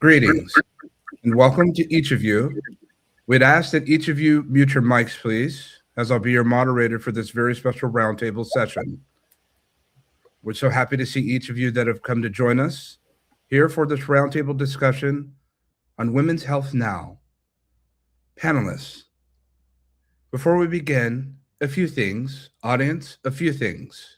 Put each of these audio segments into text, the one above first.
Greetings and welcome to each of you. We'd ask that each of you mute your mics, please, as I'll be your moderator for this very special roundtable session. We're so happy to see each of you that have come to join us here for this roundtable discussion on women's health now. Panelists, before we begin, a few things. Audience, a few things.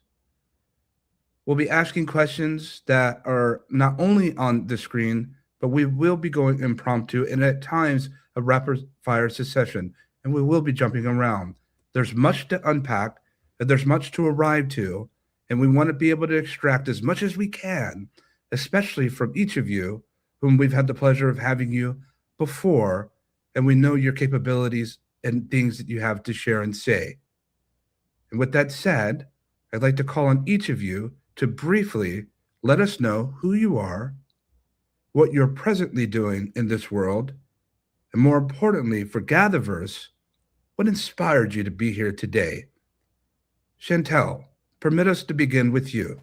We'll be asking questions that are not only on the screen, but we will be going impromptu and at times a rapid fire succession, and we will be jumping around. There's much to unpack, and there's much to arrive to, and we want to be able to extract as much as we can, especially from each of you whom we've had the pleasure of having you before, and we know your capabilities and things that you have to share and say. And with that said, I'd like to call on each of you to briefly let us know who you are, what you're presently doing in this world, and more importantly for GatherVerse, what inspired you to be here today. Chantel, permit us to begin with you.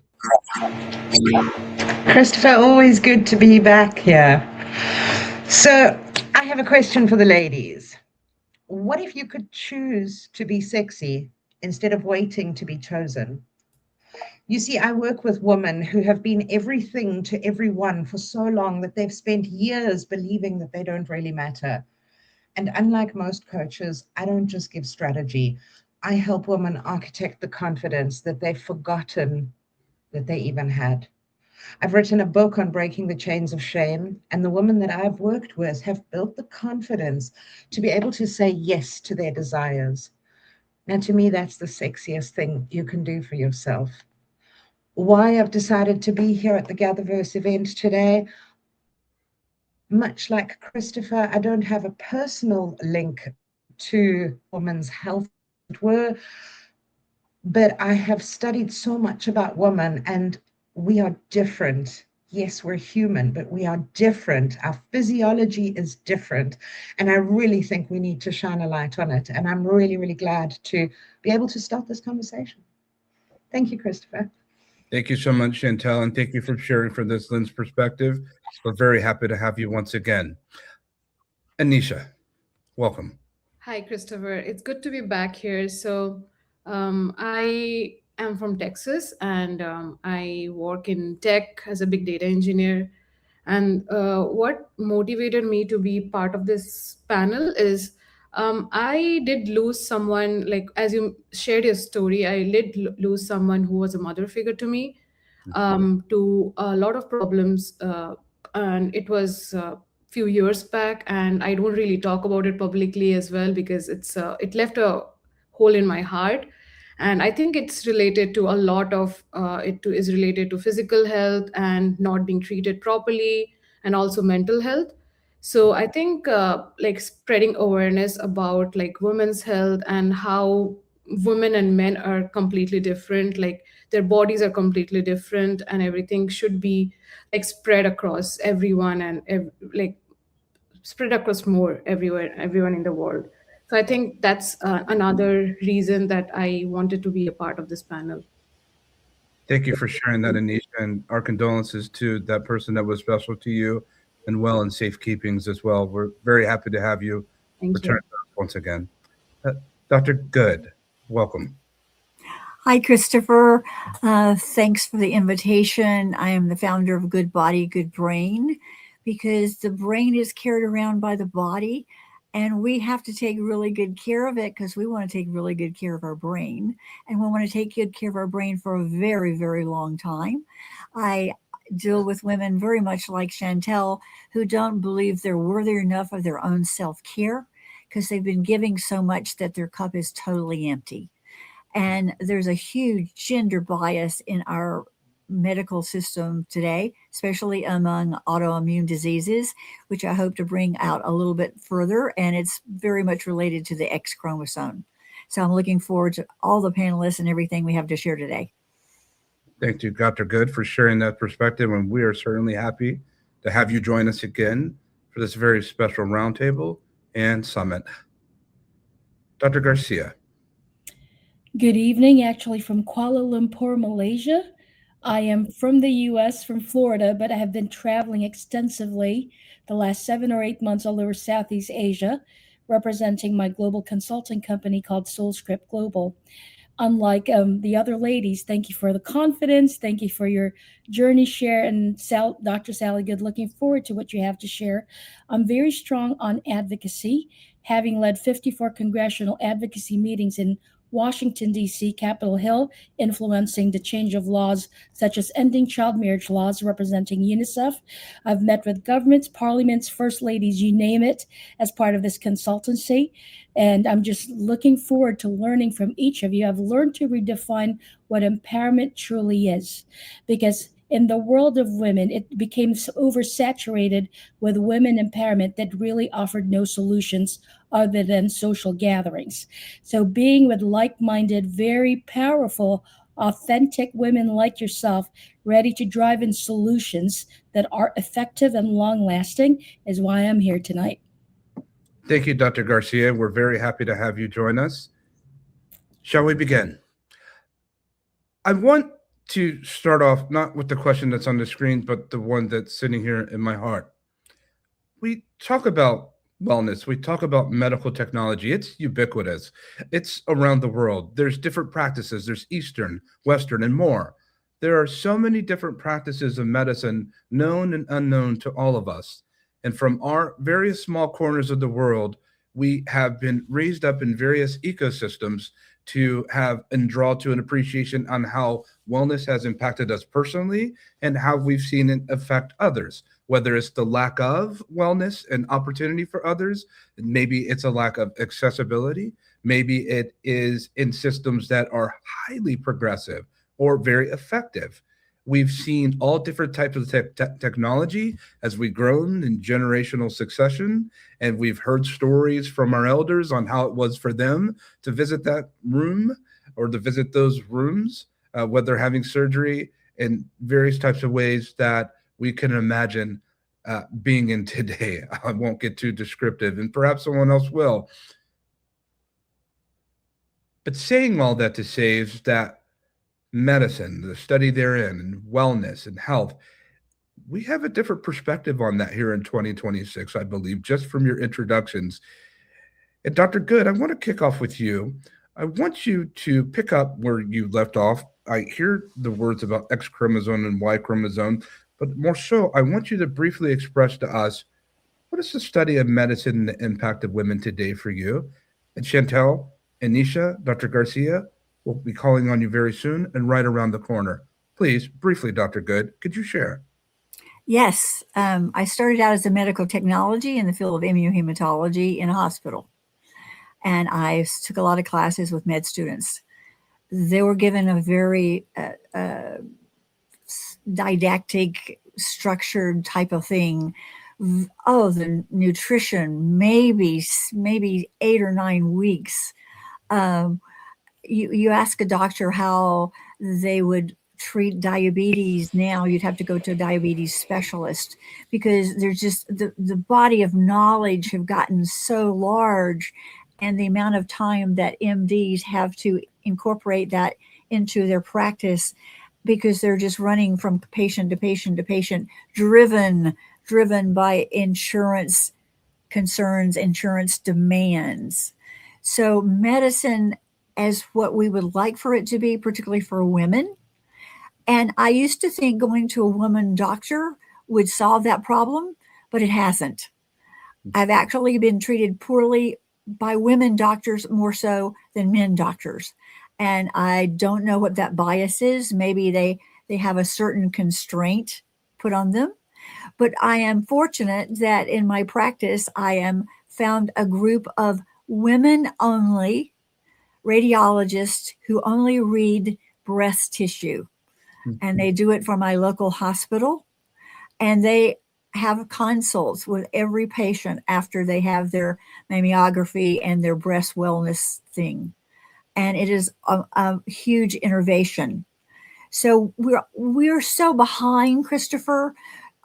Christopher, always good to be back here. So I have a question for the ladies. What if you could choose to be sexy instead of waiting to be chosen? You see, I work with women who have been everything to everyone for so long that they've spent years believing that they don't really matter. And unlike most coaches, I don't just give strategy. I help women architect the confidence that they've forgotten that they even had. I've written a book on breaking the chains of shame, and the women that I've worked with have built the confidence to be able to say yes to their desires. Now, to me, that's the sexiest thing you can do for yourself. Why I've decided to be here at the GatherVerse event today, much like Christopher, I don't have a personal link to women's health, but I have studied so much about women, and we are different. Yes, we're human, but we are different. Our physiology is different, and I really think we need to shine a light on it, and I'm really, really glad to be able to start this conversation. Thank you, Christopher. Thank you so much, Chantel, and thank you for sharing from this lens perspective. We're very happy to have you once again. Anisha, welcome. Hi, Christopher. It's good to be back here. So I am from Texas, and I work in tech as a big data engineer. And what motivated me to be part of this panel is I did lose someone, like as you shared your story, I did lose someone who was a mother figure to me, to a lot of problems. And it was a few years back, and I don't really talk about it publicly as well because it left a hole in my heart. And I think it's related to a lot of is related to physical health and not being treated properly, and also mental health. So I think like spreading awareness about like women's health and how women and men are completely different, like their bodies are completely different, and everything should be like spread across everyone and like spread across more everywhere, everyone in the world. So I think that's another reason that I wanted to be a part of this panel. Thank you for sharing that, Anisha, and our condolences to that person that was special to you and well in safekeepings as well. We're very happy to have you return to us once again. Dr. Good, welcome. Hi, Christopher. Thanks for the invitation. I am the founder of Good Body, Good Brain, because the brain is carried around by the body, and we have to take really good care of it because we want to take really good care of our brain, and we want to take good care of our brain for a very, very long time. I deal with women very much like Chantel who don't believe they're worthy enough of their own self-care because they've been giving so much that their cup is totally empty. And there's a huge gender bias in our medical system today, especially among autoimmune diseases, which I hope to bring out a little bit further. And it's very much related to the X chromosome. So I'm looking forward to all the panelists and everything we have to share today. Thank you, Dr. Good, for sharing that perspective. And we are certainly happy to have you join us again for this very special roundtable and summit. Dr. Garcia. Good evening, actually from Kuala Lumpur, Malaysia. I am from the US, from Florida, but I have been traveling extensively the last 7 or 8 months all over Southeast Asia, representing my global consulting company called SoulScript Global. Unlike the other ladies, thank you for the confidence. Thank you for your journey share. And Dr. Sally Good, looking forward to what you have to share. I'm very strong on advocacy, having led 54 congressional advocacy meetings in Washington, D.C., Capitol Hill, influencing the change of laws such as ending child marriage laws, representing UNICEF. I've met with governments, parliaments, first ladies, you name it, as part of this consultancy. And I'm just looking forward to learning from each of you. I've learned to redefine what empowerment truly is, because in the world of women, it became so oversaturated with women empowerment that really offered no solutions other than social gatherings. So being with like-minded, very powerful, authentic women like yourself, ready to drive in solutions that are effective and long-lasting, is why I'm here tonight. Thank you, Dr. Garcia. We're very happy to have you join us. Shall we begin? I want to start off not with the question that's on the screen, but the one that's sitting here in my heart. We talk about wellness. We talk about medical technology. It's ubiquitous. It's around the world. There's different practices. There's Eastern, Western, and more. There are so many different practices of medicine, known and unknown to all of us. And from our various small corners of the world, we have been raised up in various ecosystems to have and draw to an appreciation on how wellness has impacted us personally and how we've seen it affect others, whether it's the lack of wellness and opportunity for others, maybe it's a lack of accessibility, maybe it is in systems that are highly progressive or very effective. We've seen all different types of technology as we've grown in generational succession, and we've heard stories from our elders on how it was for them to visit that room or to visit those rooms, whether having surgery in various types of ways that we can imagine being in today. I won't get too descriptive, and perhaps someone else will. But saying all that to say is that medicine, the study therein, and wellness and health, we have a different perspective on that here in 2026, I believe, just from your introductions. And Dr. Good, I want to kick off with you. I want you to pick up where you left off. I hear the words about X chromosome and Y chromosome, but more so, I want you to briefly express to us, what is the study of medicine and the impact of women today for you? And Chantel, Anisha, Dr. Garcia, we'll be calling on you very soon and right around the corner. Please, briefly, Dr. Good, could you share? Yes, I started out as a medical technology in the field of immunohematology in a hospital. And I took a lot of classes with med students. They were given a very didactic, structured type of thing. Oh, the nutrition, maybe 8 or 9 weeks. You ask a doctor how they would treat diabetes now, you'd have to go to a diabetes specialist, because there's just the body of knowledge have gotten so large, and the amount of time that MDs have to incorporate that into their practice, because they're just running from patient to patient to patient, driven by insurance concerns, insurance demands. So medicine as what we would like for it to be, particularly for women. And I used to think going to a woman doctor would solve that problem, but it hasn't. I've actually been treated poorly by women doctors more so than men doctors. And I don't know what that bias is. Maybe they have a certain constraint put on them. But I am fortunate that in my practice, I am found a group of women only radiologists who only read breast tissue. And they do it for my local hospital. And they have consults with every patient after they have their mammography and their breast wellness thing. And it is a huge innovation. So we're so behind, Christopher.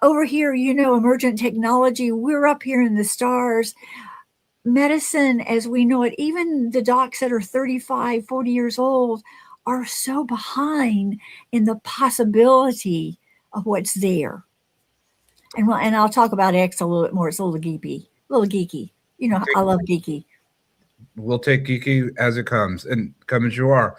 Over here, emergent technology, we're up here in the stars. Medicine as we know it, even the docs that are 35, 40 years old are so behind in the possibility of what's there. And I'll talk about X a little bit more. It's a little geeky. You know, I love geeky. We'll take geeky as it comes, and come as you are.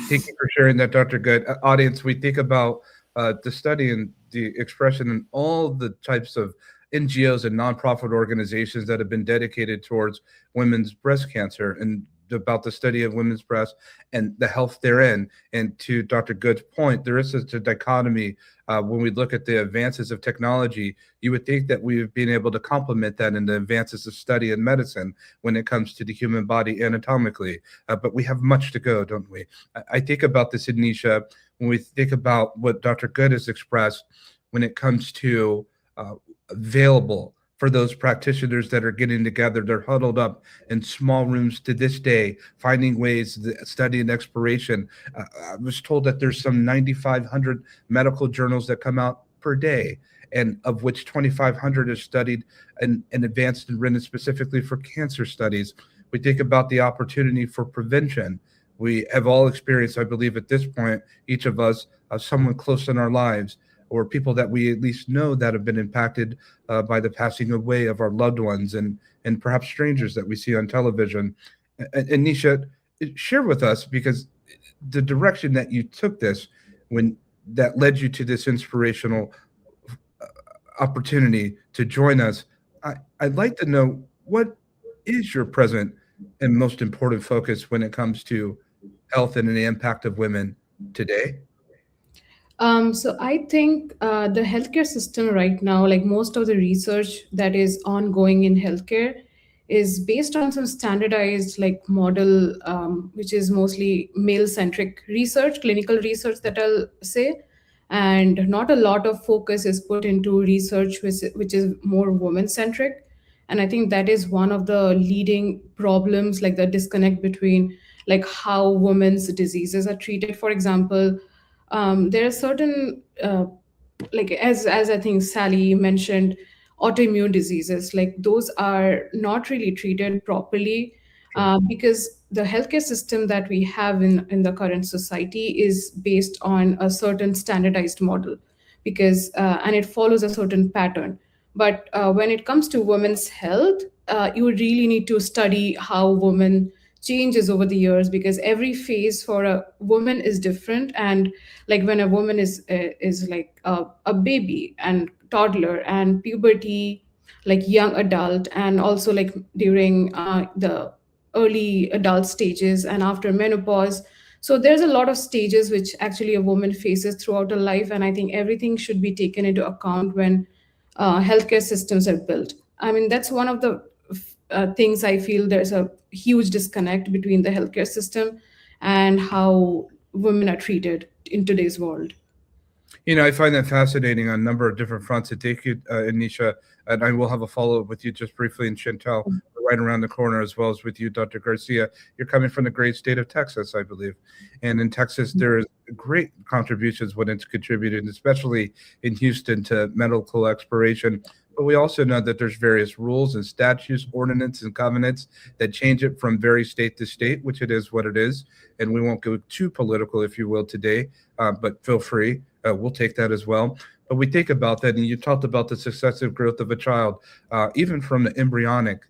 Thank you for sharing that, Dr. Good. Audience, we think about the study and the expression and all the types of NGOs and nonprofit organizations that have been dedicated towards women's breast cancer, and about the study of women's breast and the health therein. And to Dr. Good's point, there is such a dichotomy when we look at the advances of technology. You would think that we've been able to complement that in the advances of study in medicine when it comes to the human body anatomically. But we have much to go, don't we? I think about this, Anisha, when we think about what Dr. Good has expressed when it comes to available for those practitioners that are getting together. They're huddled up in small rooms to this day, finding ways to study and exploration. I was told that there's some 9,500 medical journals that come out per day, and of which 2,500 is studied and advanced and written specifically for cancer studies. We think about the opportunity for prevention. We have all experienced, I believe at this point, each of us, someone close in our lives, or people that we at least know that have been impacted by the passing away of our loved ones, and perhaps strangers that we see on television. And Nisha, share with us, because the direction that you took this, when that led you to this inspirational opportunity to join us, I'd like to know, what is your present and most important focus when it comes to health and the impact of women today? So I think the healthcare system right now, like most of the research that is ongoing in healthcare, is based on some standardized like model, which is mostly male-centric research, clinical research that I'll say, and not a lot of focus is put into research which is more woman-centric. And I think that is one of the leading problems, like the disconnect between like how women's diseases are treated. For example, there are certain like as I think Sally mentioned, autoimmune diseases, like those are not really treated properly because the healthcare system that we have in the current society is based on a certain standardized model, because and it follows a certain pattern. But when it comes to women's health, you really need to study how women changes over the years, because every phase for a woman is different. And like when a woman is like a baby and toddler and puberty, like young adult, and also like during the early adult stages and after menopause. So there's a lot of stages which actually a woman faces throughout her life, and I think everything should be taken into account when healthcare systems are built. I mean, that's one of the things I feel there's a huge disconnect between the healthcare system and how women are treated in today's world. You know, I find that fascinating on a number of different fronts. To take you, Anisha, and I will have a follow-up with you just briefly, and Chantel, right around the corner, as well as with you, Dr. Garcia. You're coming from the great state of Texas, I believe. And in Texas, there is great contributions when it's contributed, especially in Houston, to medical exploration. But we also know that there's various rules and statutes, ordinances, and covenants that change it from very state to state, which it is what it is. And we won't go too political, if you will, today, but feel free. We'll take that as well. But we think about that, and you talked about the successive growth of a child, even from the embryonic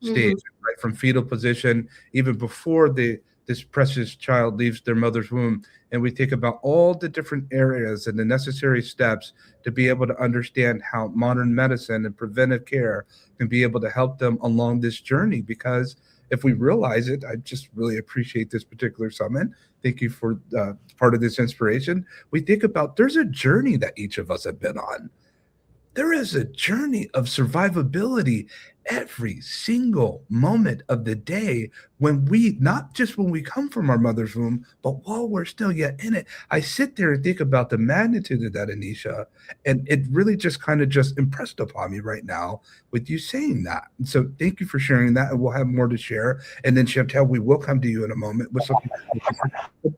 stage, right, from fetal position, even before this precious child leaves their mother's womb. And we think about all the different areas and the necessary steps to be able to understand how modern medicine and preventive care can be able to help them along this journey. Because if we realize it, I just really appreciate this particular summit. Thank you for part of this inspiration. We think about, there's a journey that each of us have been on. There is a journey of survivability every single moment of the day, when we, not just when we come from our mother's womb, but while we're still yet in it. I sit there and think about the magnitude of that, Anisha, and it really just kind of just impressed upon me right now with you saying that. And so thank you for sharing that, and we'll have more to share. And then Chantel, we will come to you in a moment with something.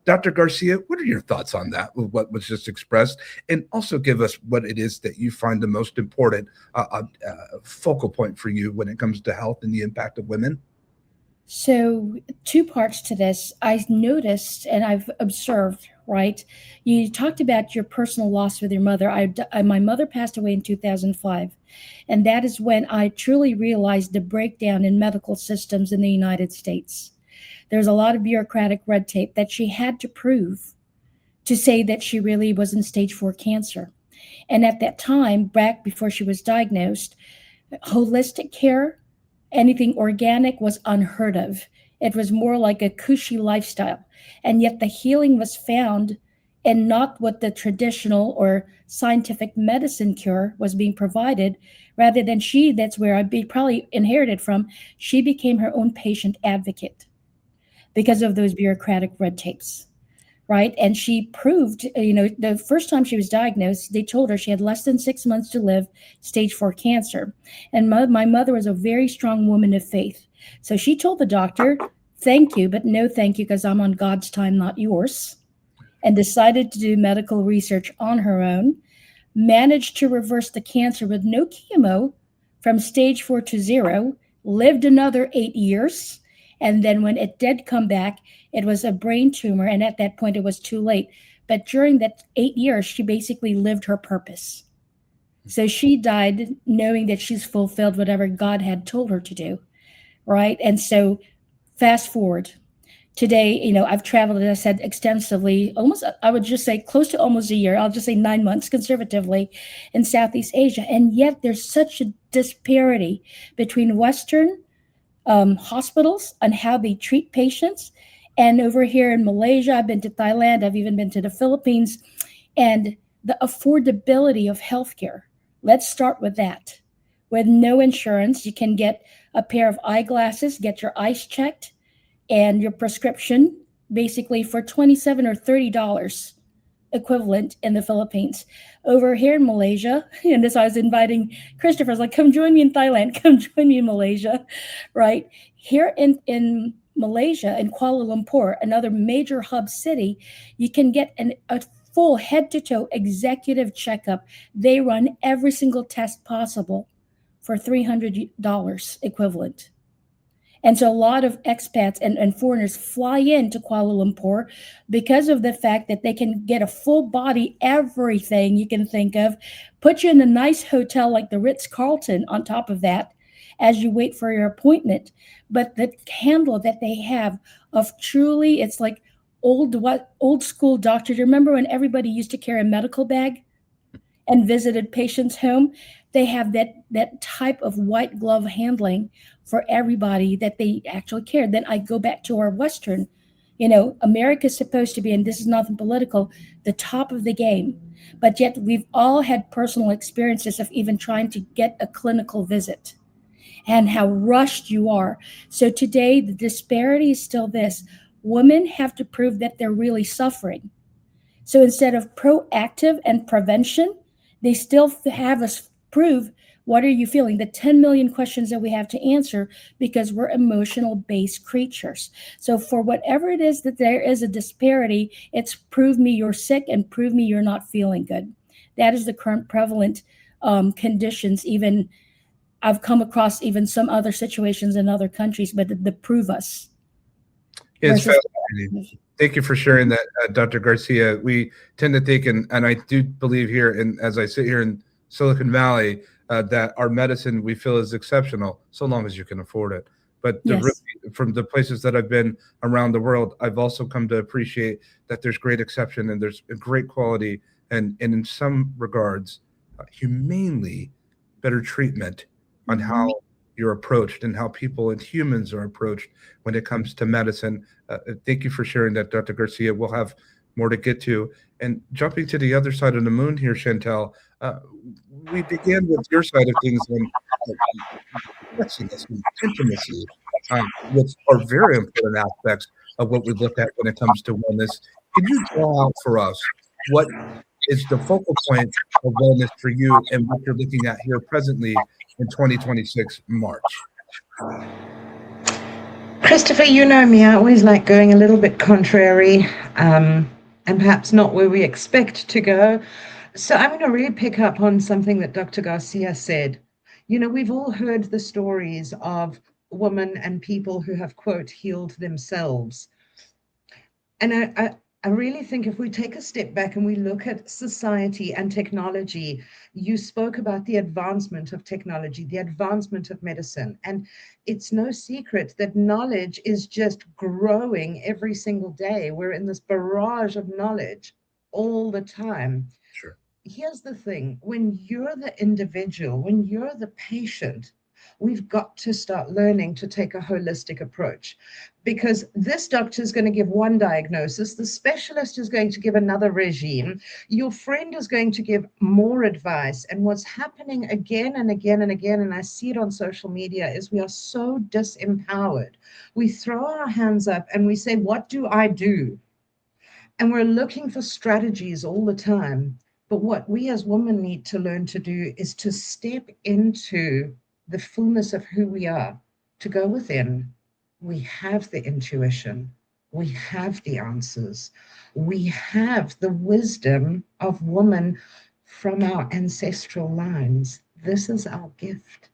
Dr. Garcia, what are your thoughts on that, with what was just expressed? And also give us what it is that you find the most important focal point for you when it comes to health and the impact of women. So, two parts to this. I noticed and I've observed, right? You talked about your personal loss with your mother. My mother passed away in 2005. And that is when I truly realized the breakdown in medical systems in the United States. There's a lot of bureaucratic red tape that she had to prove to say that she really was in stage 4 cancer. And at that time, back before she was diagnosed, holistic care, anything organic was unheard of. It was more like a cushy lifestyle. And yet the healing was found in not what the traditional or scientific medicine cure was being provided, rather than that's where probably inherited from, she became her own patient advocate because of those bureaucratic red tapes. Right. And she proved, the first time she was diagnosed, they told her she had less than 6 months to live, stage 4 cancer. And my mother was a very strong woman of faith. So she told the doctor, thank you, but no thank you, because I'm on God's time, not yours. And decided to do medical research on her own, managed to reverse the cancer with no chemo from stage 4 to 0, lived another 8 years. And then when it did come back, it was a brain tumor. And at that point, it was too late. But during that 8 years, she basically lived her purpose. So she died knowing that she's fulfilled whatever God had told her to do. Right. And so fast forward. Today, I've traveled, as I said, extensively, almost, I would just say close to almost a year. I'll just say 9 months conservatively in Southeast Asia. And yet there's such a disparity between Western hospitals and how they treat patients. And over here in Malaysia, I've been to Thailand, I've even been to the Philippines, and the affordability of healthcare. Let's start with that. With no insurance, you can get a pair of eyeglasses, get your eyes checked, and your prescription basically for $27 or $30 equivalent in the Philippines. Over here in Malaysia, and this I was inviting Christopher, I was like, come join me in Thailand, come join me in Malaysia, right? Here in Malaysia, in Kuala Lumpur, another major hub city, you can get a full head-to-toe executive checkup. They run every single test possible for $300 equivalent. And so a lot of expats and foreigners fly into Kuala Lumpur because of the fact that they can get a full body, everything you can think of, put you in a nice hotel like the Ritz-Carlton on top of that as you wait for your appointment. But the handle that they have of truly, it's like old school doctor. Do you remember when everybody used to carry a medical bag and visited patients' home? They have that type of white glove handling for everybody that they actually care. Then I go back to our Western, America's supposed to be, and this is nothing political, the top of the game. But yet we've all had personal experiences of even trying to get a clinical visit and how rushed you are. So today, the disparity is still this. Women have to prove that they're really suffering. So instead of proactive and prevention, they still have us prove, what are you feeling? The 10 million questions that we have to answer, because we're emotional-based creatures. So for whatever it is that there is a disparity, it's prove me you're sick and prove me you're not feeling good. That is the current prevalent conditions. Even I've come across even some other situations in other countries, but the prove us. It's fascinating. Thank you for sharing that, Dr. Garcia. We tend to think, and I do believe here, and as I sit here in Silicon Valley, that our medicine we feel is exceptional, so long as you can afford it. But Yes. From the places that I've been around the world, I've also come to appreciate that there's great exception and there's a great quality and in some regards, humanely better treatment on how you're approached and how people and humans are approached when it comes to medicine. Thank you for sharing that, Dr. Garcia. We'll have more to get to. And jumping to the other side of the moon here, Chantel, we began with your side of things on sexiness and intimacy, which are very important aspects of what we look at when it comes to wellness. Can you draw out for us what is the focal point of wellness for you and what you're looking at here presently in 2026 March? Christopher, you know me, I always like going a little bit contrary, and perhaps not where we expect to go. So I'm going to really pick up on something that Dr. Garcia said. We've all heard the stories of women and people who have, quote, healed themselves. And I really think if we take a step back and we look at society and technology, you spoke about the advancement of technology, the advancement of medicine. And it's no secret that knowledge is just growing every single day. We're in this barrage of knowledge all the time. Sure. Here's the thing, when you're the individual, when you're the patient, we've got to start learning to take a holistic approach, because this doctor is going to give one diagnosis, the specialist is going to give another regime, your friend is going to give more advice. And what's happening again and again and again, and I see it on social media, is we are so disempowered. We throw our hands up and we say, what do I do? And we're looking for strategies all the time. But what we as women need to learn to do is to step into the fullness of who we are, to go within. We have the intuition. We have the answers. We have the wisdom of women from our ancestral lines. This is our gift.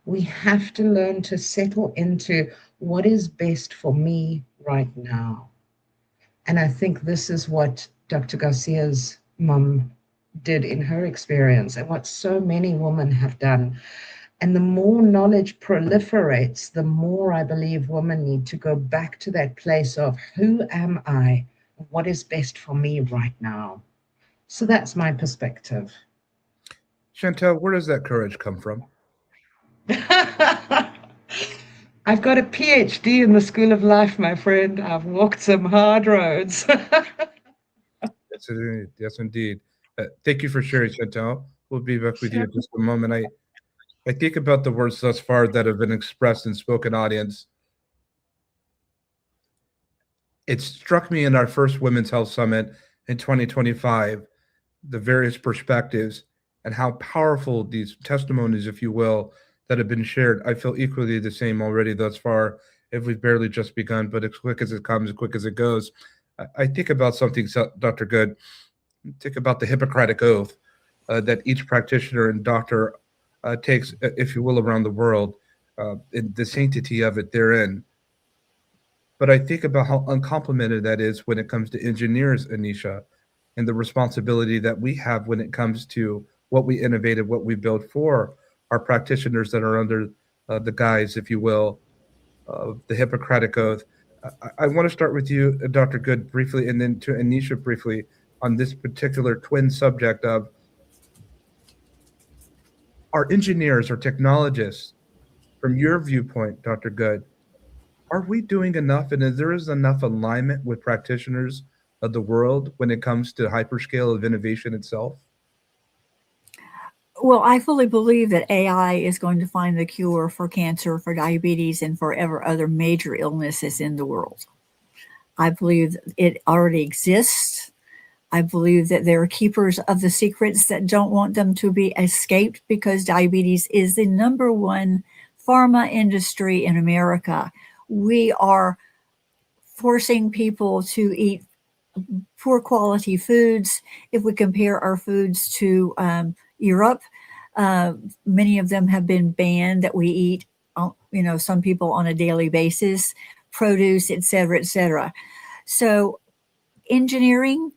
We have to learn to settle into what is best for me right now. And I think this is what Dr. Garcia's mum did in her experience, and what so many women have done. And the more knowledge proliferates, the more I believe women need to go back to that place of who am I? What is best for me right now? So that's my perspective. Chantel, where does that courage come from? I've got a PhD in the School of Life, my friend. I've walked some hard roads. Yes, indeed. Yes, indeed. Thank you for sharing, Chantel. We'll be back with you in just a moment. I think about the words thus far that have been expressed in spoken audience. It struck me in our first Women's Health Summit in 2025, the various perspectives and how powerful these testimonies, if you will, that have been shared. I feel equally the same already thus far, if we've barely just begun, but as quick as it comes, as quick as it goes. I think about something, Dr. Good, think about the Hippocratic Oath that each practitioner and doctor takes, if you will, around the world, in the sanctity of it therein. But I think about how uncomplimented that is when it comes to engineers, Anisha, and the responsibility that we have when it comes to what we innovated, what we built for our practitioners that are under the guise, if you will, of the Hippocratic Oath. I want to start with you, Dr. Good, briefly, and then to Anisha briefly on this particular twin subject of our engineers or technologists, from your viewpoint, Dr. Good, are we doing enough, and is there enough alignment with practitioners of the world when it comes to hyperscale of innovation itself? Well, I fully believe that AI is going to find the cure for cancer, for diabetes, and for ever other major illnesses in the world. I believe it already exists. I believe that there are keepers of the secrets that don't want them to be escaped, because diabetes is the #1 pharma industry in America. We are forcing people to eat poor quality foods. If we compare our foods to Europe, many of them have been banned that we eat, some people on a daily basis, produce, et cetera, et cetera. So engineering,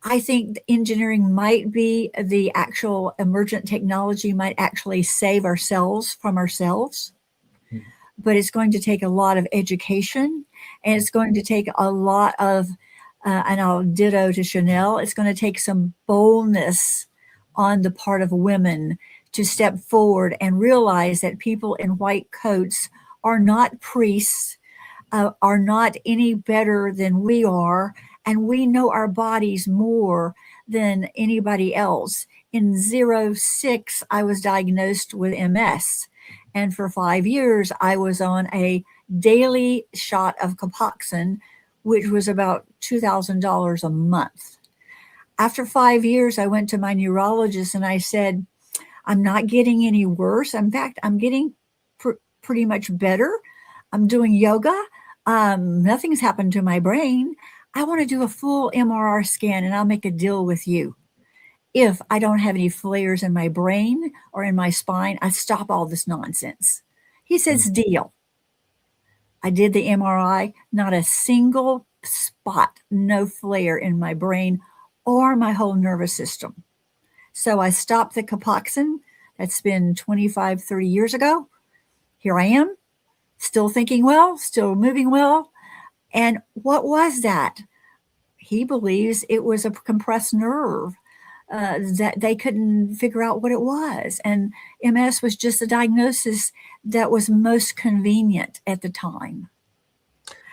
I think engineering might be the actual emergent technology, might actually save ourselves from ourselves. But it's going to take a lot of education, and it's going to take a lot of, and I'll ditto to Chanel, it's going to take some boldness on the part of women to step forward and realize that people in white coats are not priests, are not any better than we are, and we know our bodies more than anybody else. In 06, I was diagnosed with MS. And for 5 years, I was on a daily shot of Copaxone, which was about $2,000 a month. After 5 years, I went to my neurologist and I said, I'm not getting any worse. In fact, I'm getting pretty much better. I'm doing yoga. Nothing's happened to my brain. I want to do a full MRI scan, and I'll make a deal with you. If I don't have any flares in my brain or in my spine, I stop all this nonsense. He says, deal. I did the MRI, not a single spot, no flare in my brain or my whole nervous system. So I stopped the Capoxin. That's been 25, 30 years ago. Here I am, still thinking well, still moving well. And what was that? He believes it was a compressed nerve that they couldn't figure out what it was. And MS was just a diagnosis that was most convenient at the time.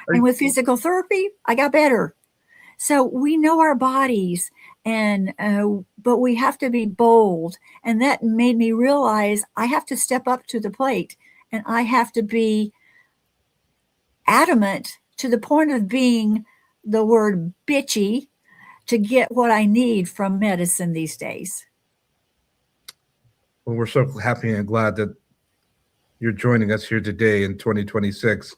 And with physical therapy, I got better. So we know our bodies, and but we have to be bold. And that made me realize I have to step up to the plate, and I have to be adamant to the point of being the word bitchy to get what I need from medicine these days. Well, we're so happy and glad that you're joining us here today in 2026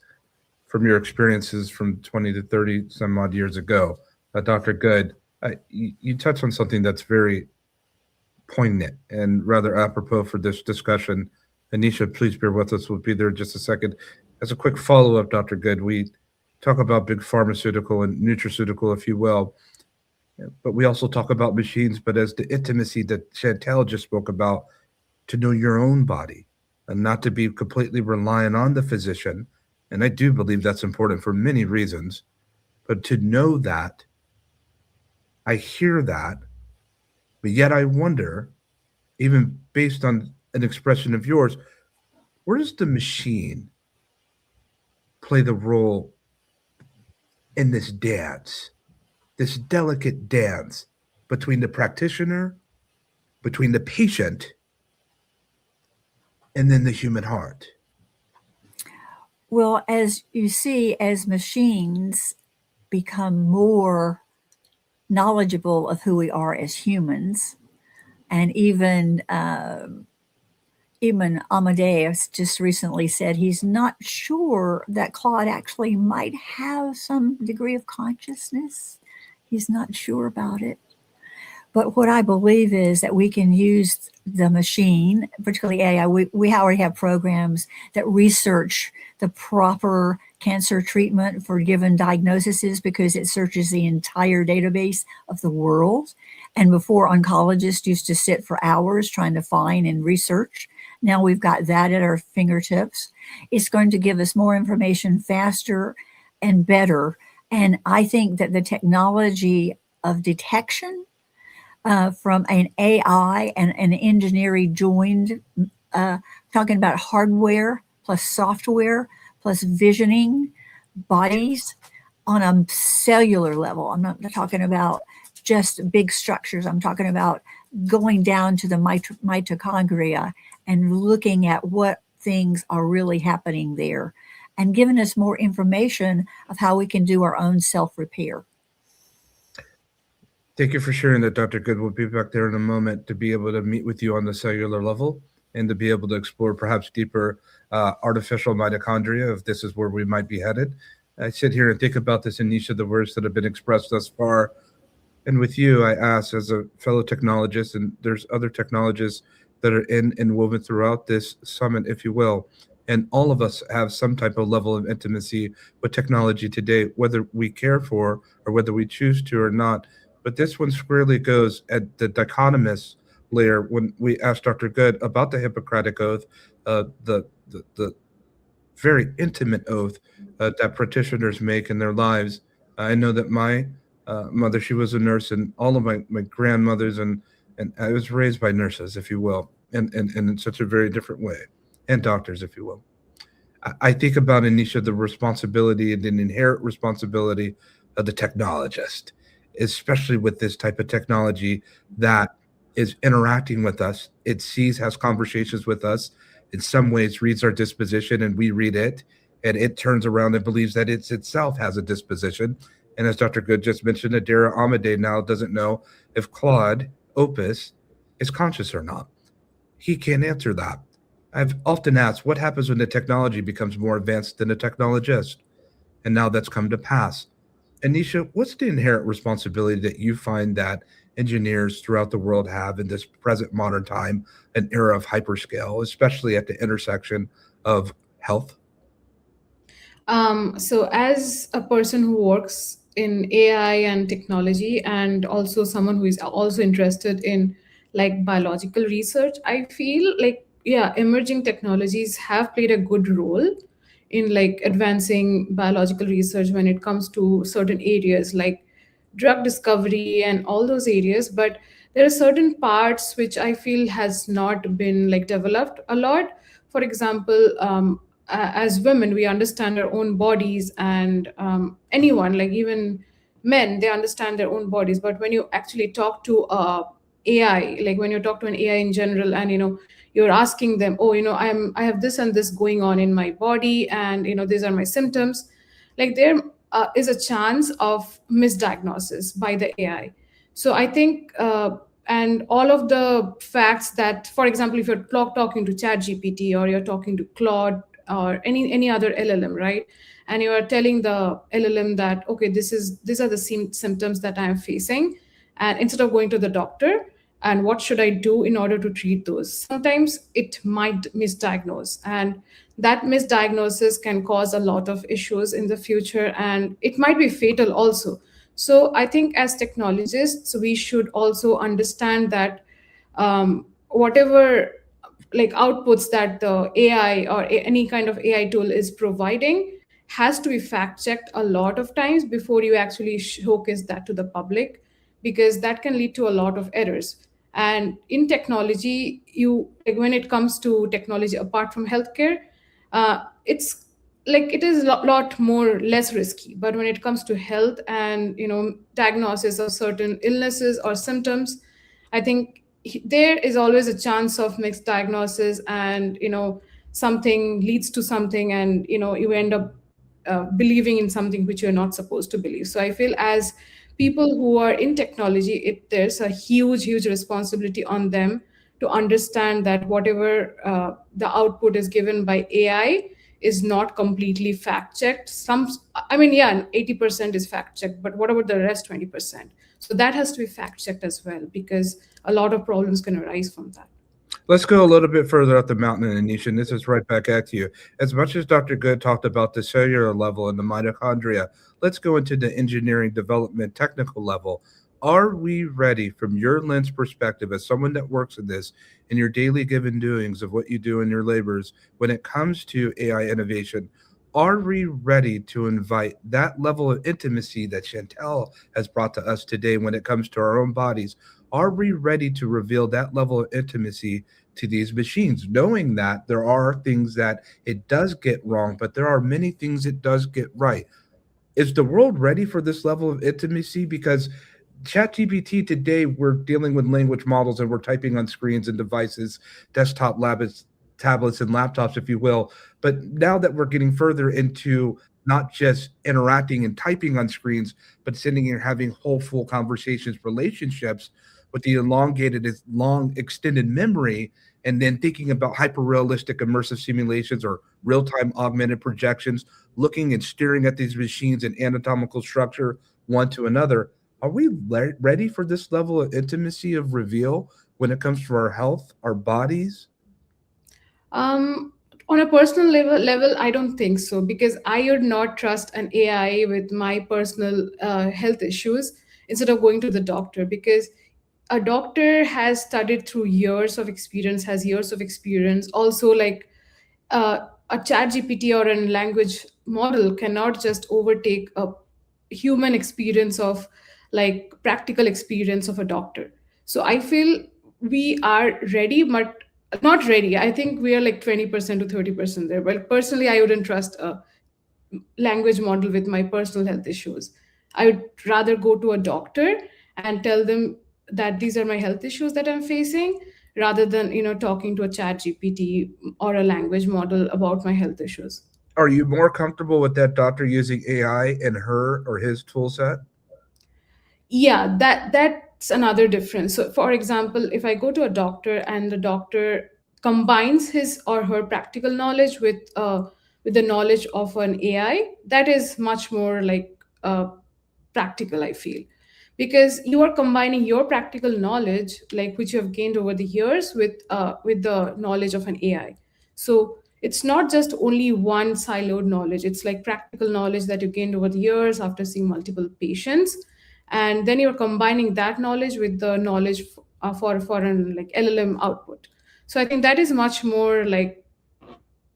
from your experiences from 20 to 30 some odd years ago. Dr. Good, you touched on something that's very poignant and rather apropos for this discussion. Anisha, please bear with us. We'll be there in just a second. As a quick follow-up, Dr. Good, we talk about big pharmaceutical and nutraceutical, if you will, but we also talk about machines, but as the intimacy that Chantel just spoke about, to know your own body and not to be completely reliant on the physician. And I do believe that's important for many reasons, but to know that, I hear that, but yet I wonder, even based on an expression of yours, where does the machine play the role in this dance, this delicate dance between the practitioner, between the patient, and then the human heart? Well, as you see, as machines become more knowledgeable of who we are as humans, and even Amadeus just recently said he's not sure that Claude actually might have some degree of consciousness. He's not sure about it. But what I believe is that we can use the machine, particularly AI. We already have programs that research the proper cancer treatment for given diagnoses because it searches the entire database of the world. And before, oncologists used to sit for hours trying to find and research. Now we've got that at our fingertips. It's going to give us more information faster and better. And I think that the technology of detection from an AI and an engineering joined, talking about hardware plus software plus visioning bodies on a cellular level. I'm not talking about just big structures. I'm talking about going down to the mitochondria and looking at what things are really happening there and giving us more information of how we can do our own self-repair. Thank you for sharing that, Dr. Good. We'll be back there in a moment to be able to meet with you on the cellular level and to be able to explore perhaps deeper artificial mitochondria, if this is where we might be headed. I sit here and think about this in each of the words that have been expressed thus far. And with you, I ask as a fellow technologist, and there's other technologists that are in and woven throughout this summit, if you will. And all of us have some type of level of intimacy with technology today, whether we care for or whether we choose to or not. But this one squarely goes at the dichotomous layer when we asked Dr. Good about the Hippocratic Oath, the very intimate oath that practitioners make in their lives. I know that my mother, she was a nurse, and all of my grandmothers, and I was raised by nurses, if you will, and in such a very different way, and doctors, if you will. I think about, Anisha, the responsibility and an inherent responsibility of the technologist, especially with this type of technology that is interacting with us. It sees, has conversations with us, in some ways reads our disposition and we read it, and it turns around and believes that it itself has a disposition. And as Dr. Good just mentioned, Adira Amade now doesn't know if Claude Opus is conscious or not. He can't answer that. I've often asked, what happens when the technology becomes more advanced than a technologist? And now that's come to pass. Anisha, what's the inherent responsibility that you find that engineers throughout the world have in this present modern time, an era of hyperscale, especially at the intersection of health? So, as a person who works in AI and technology, and also someone who is also interested in like biological research, I feel like, yeah, emerging technologies have played a good role in like advancing biological research when it comes to certain areas like drug discovery and all those areas. But there are certain parts which I feel has not been like developed a lot. For example, as women, we understand our own bodies, and anyone, like even men, they understand their own bodies. But when you actually talk to AI, like when you talk to an AI in general, and you're asking them, oh, I have this and this going on in my body, and these are my symptoms, like there is a chance of misdiagnosis by the AI. So I think, and all of the facts that, for example, if you're talking to ChatGPT, or you're talking to Claude, or any other LLM, right? And you are telling the LLM that, okay, these are the symptoms that I am facing, and instead of going to the doctor, and what should I do in order to treat those? Sometimes it might misdiagnose, and that misdiagnosis can cause a lot of issues in the future, and it might be fatal also. So I think as technologists, we should also understand that whatever like outputs that the AI or any kind of AI tool is providing has to be fact checked a lot of times before you actually showcase that to the public, because that can lead to a lot of errors. And in technology, you like when it comes to technology apart from healthcare, it's like it is a lot more less risky. But when it comes to health and diagnosis of certain illnesses or symptoms, I think there is always a chance of mixed diagnosis, and something leads to something, and you end up believing in something which you're not supposed to believe. So I feel as people who are in technology, there's a huge responsibility on them to understand that whatever the output is given by AI is not completely fact checked. I mean, yeah, 80% is fact checked, but what about the rest 20%? So that has to be fact checked as well, because a lot of problems can arise from that. Let's go a little bit further up the mountain, Anisha, and this is right back at you. As much as Dr. Good talked about the cellular level and the mitochondria, let's go into the engineering development technical level. Are we ready, from your lens perspective, as someone that works in this, in your daily given doings of what you do in your labors, when it comes to AI innovation? Are we ready to invite that level of intimacy that Chantel has brought to us today when it comes to our own bodies? Are we ready to reveal that level of intimacy to these machines, knowing that there are things that it does get wrong, but there are many things it does get right? Is the world ready for this level of intimacy? Because ChatGPT today, we're dealing with language models and we're typing on screens and devices, desktop labs, tablets, and laptops, if you will. But now that we're getting further into not just interacting and typing on screens, but sitting and having whole, full conversations, relationships with the elongated, long, extended memory, and then thinking about hyper realistic immersive simulations or real time augmented projections, looking and staring at these machines and anatomical structure one to another. Are we ready for this level of intimacy of reveal when it comes to our health, our bodies? Um, on a personal level, I don't think so, because I would not trust an AI with my personal health issues instead of going to the doctor, because a doctor has studied through years of experience, has years of experience. Also, like a chat GPT or a language model cannot just overtake a human experience of like practical experience of a doctor. So I feel we are ready, but not ready. I think we are like 20% to 30% there. But personally, I wouldn't trust a language model with my personal health issues. I would rather go to a doctor and tell them that these are my health issues that I'm facing, rather than talking to a chat GPT or a language model about my health issues. Are you more comfortable with that doctor using AI in her or his tool set? Yeah, that's another difference. So for example, if I go to a doctor and the doctor combines his or her practical knowledge with the knowledge of an AI, that is much more like practical, I feel, because you are combining your practical knowledge, like which you have gained over the years, with the knowledge of an AI. So it's not just only one siloed knowledge. It's like practical knowledge that you gained over the years after seeing multiple patients, and then you're combining that knowledge with the knowledge for an like LLM output. So I think that is much more like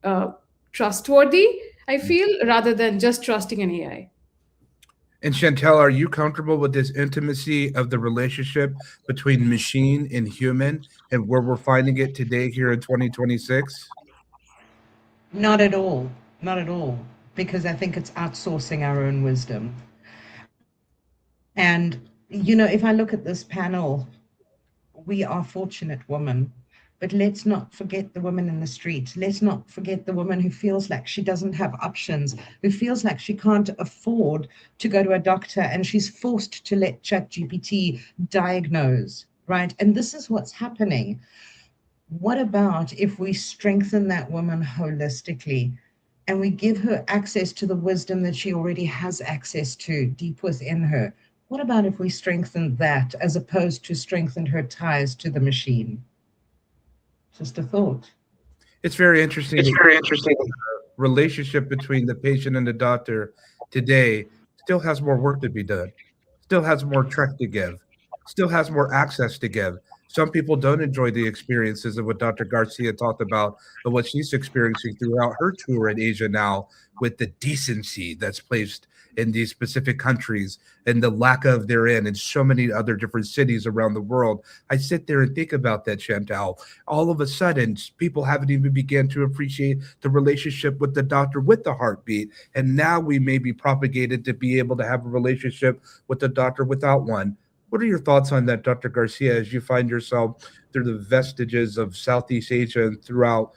uh, trustworthy, I feel, rather than just trusting an AI. And Chantel, are you comfortable with this intimacy of the relationship between machine and human and where we're finding it today here in 2026? Not at all. Not at all. Because I think it's outsourcing our own wisdom. And, if I look at this panel, we are fortunate women, but let's not forget the woman in the street. Let's not forget the woman who feels like she doesn't have options, who feels like she can't afford to go to a doctor and she's forced to let ChatGPT diagnose, right? And this is what's happening. What about if we strengthen that woman holistically and we give her access to the wisdom that she already has access to deep within her? What about if we strengthen that as opposed to strengthen her ties to the machine? Just a thought. It's very interesting. It's very interesting. Relationship between the patient and the doctor today still has more work to be done, still has more trek to give, still has more access to give. Some people don't enjoy the experiences of what Dr. Garcia talked about, of what she's experiencing throughout her tour in Asia now, with the decency that's placed in these specific countries and the lack of therein in so many other different cities around the world. I sit there and think about that, Chantal. All of a sudden, people haven't even begun to appreciate the relationship with the doctor with the heartbeat. And now we may be propagated to be able to have a relationship with the doctor without one. What are your thoughts on that, Dr. Garcia, as you find yourself through the vestiges of Southeast Asia and throughout